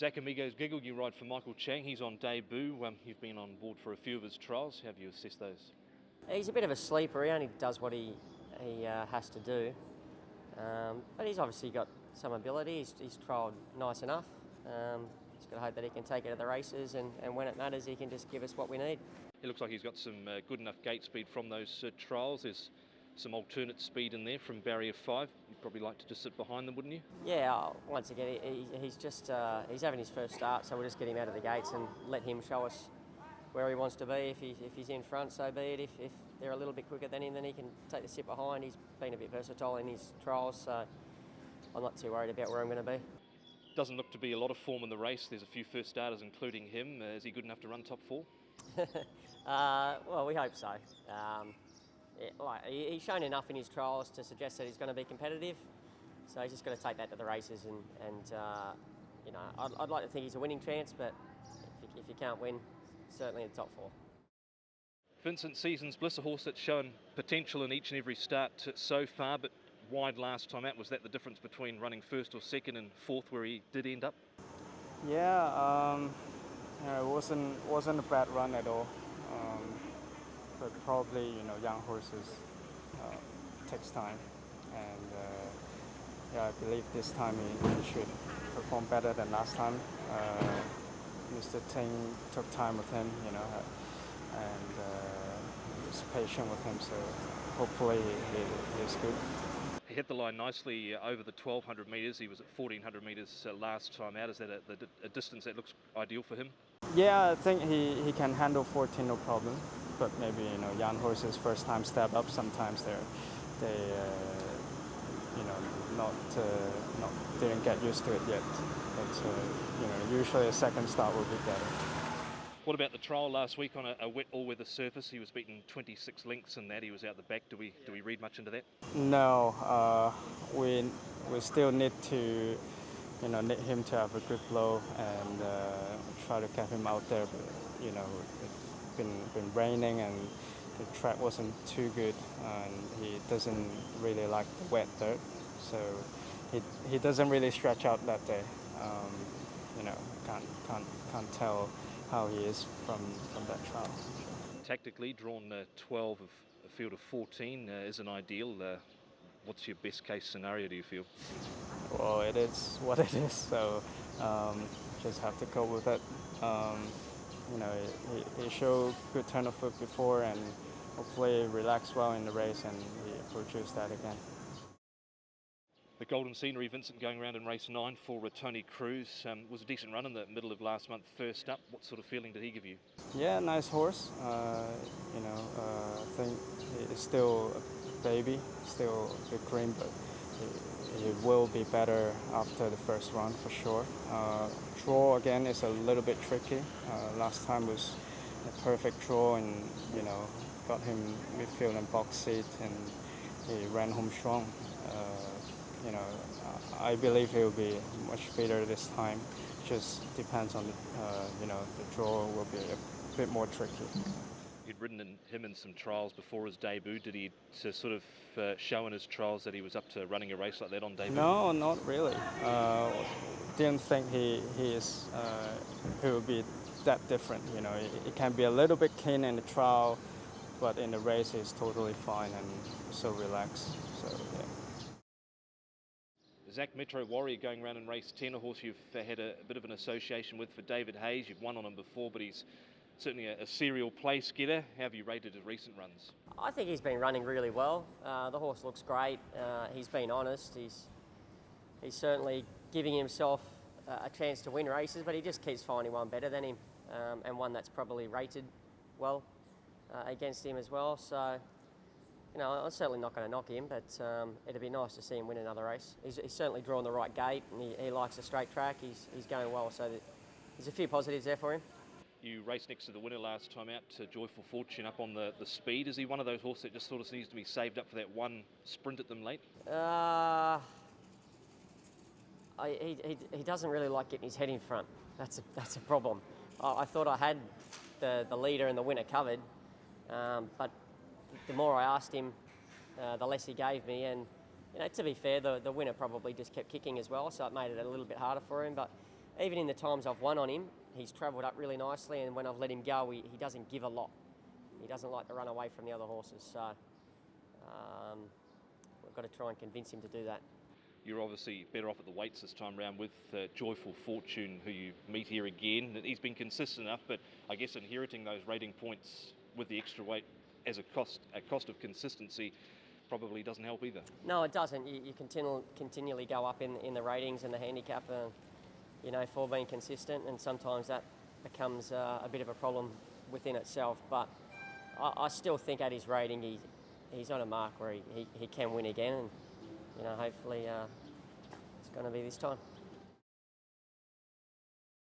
Zach, AMIGOS GIGGLE, you ride for Michael Chang. He's on Dayboo. You've been on board for a few of his trials. How have you assessed those? He's a bit of a sleeper. He only does what he has to do. But he's obviously got some ability. He's trialled nice enough. Just got to hope that he can take it to the races, and when it matters, he can just give us what we need. It looks like he's got some good enough gate speed from those trials. There's some alternate speed in there from barrier 5. You'd probably like to just sit behind them, wouldn't you? Yeah, once again, he's he's having his first start, so we'll just get him out of the gates and let him show us where he wants to be. If he's in front, so be it. If they're a little bit quicker than him, then he can take the sit behind. He's been a bit versatile in his trials, so I'm not too worried about where I'm going to be. Doesn't look to be a lot of form in the race. There's a few first starters, including him. Is he good enough to run top 4? Well, we hope so. He's shown enough in his trials to suggest that he's going to be competitive, so he's just got to take that to the races. And you know, I'd like to think he's a winning chance, but if you can't win, certainly in the top 4. Vincent, season's BLISS, a horse that's shown potential in each and every start so far, but wide last time out. Was that the difference between running first or second and fourth, where he did end up? Yeah, it wasn't a bad run at all. But probably, young horses takes time, and yeah, I believe this time he should perform better than last time. Mr. Ting took time with him, and was patient with him, so hopefully he is good. He hit the line nicely over the 1,200 metres. He was at 1,400 metres last time out. Is that a distance that looks ideal for him? Yeah, I think he can handle 14 no problem. But maybe young horses first time step up. Sometimes they didn't get used to it yet. But usually a second start will be better. What about the trial last week on a wet all-weather surface? He was beaten 26 lengths in that. He was out the back. Do we read much into that? No, we still need to need him to have a good blow and try to get him out there. But it's been raining and the track wasn't too good, and he doesn't really like the wet dirt, so he doesn't really stretch out that day. Can't tell how he is from that trial. Tactically, drawn 12 of a field of 14 isn't ideal. What's your best case scenario, do you feel? Well, it is what it is, so just have to cope with it. He showed good turn of foot before, and hopefully relaxed well in the race, and he approaches that again. The Golden Scenery, Vincent, going around in race 9 for Tony Cruz. Was a decent run in the middle of last month, first up. What sort of feeling did he give you? Yeah, nice horse. I think he's still a baby, still a bit green, but he will be better after the first run for sure. Draw again is a little bit tricky. Last time was a perfect draw, and got him midfield and box seat, and he ran home strong. I believe he'll be much fitter this time. Just depends on the draw will be a bit more tricky. You'd ridden him in some trials before his debut. Did he sort of show in his trials that he was up to running a race like that on debut? No, not really. Didn't think he will be that different. He can be a little bit keen in the trial, but in the race he's totally fine and so relaxed. So yeah. Zach, Metro Warrior, going around in race 10, a horse you've had a bit of an association with for David Hayes. You've won on him before, but he's certainly a serial place getter. How have you rated his recent runs? I think he's been running really well. The horse looks great. He's been honest. He's certainly giving himself a chance to win races, but he just keeps finding one better than him, and one that's probably rated well against him as well. So, I'm certainly not going to knock him, but it'd be nice to see him win another race. He's certainly drawn the right gate, and he likes a straight track. He's going well, so there's a few positives there for him. You raced next to the winner last time out, to Joyful Fortune, up on the speed. Is he one of those horses that just sort of needs to be saved up for that one sprint at them late? He doesn't really like getting his head in front. That's a problem. I thought I had the leader and the winner covered, but the more I asked him, the less he gave me. And to be fair, the winner probably just kept kicking as well, so it made it a little bit harder for him. But even in the times I've won on him, he's travelled up really nicely, and when I've let him go, he doesn't give a lot. He doesn't like to run away from the other horses, so we've got to try and convince him to do that. You're obviously better off at the weights this time round with Joyful Fortune, who you meet here again. He's been consistent enough, but I guess inheriting those rating points with the extra weight as a cost of consistency probably doesn't help either. No, it doesn't. You continually go up in the ratings and the handicap, you know, for being consistent, and sometimes that becomes a bit of a problem within itself. But I still think at his rating, he's on a mark where he can win again, and you know, hopefully it's going to be this time.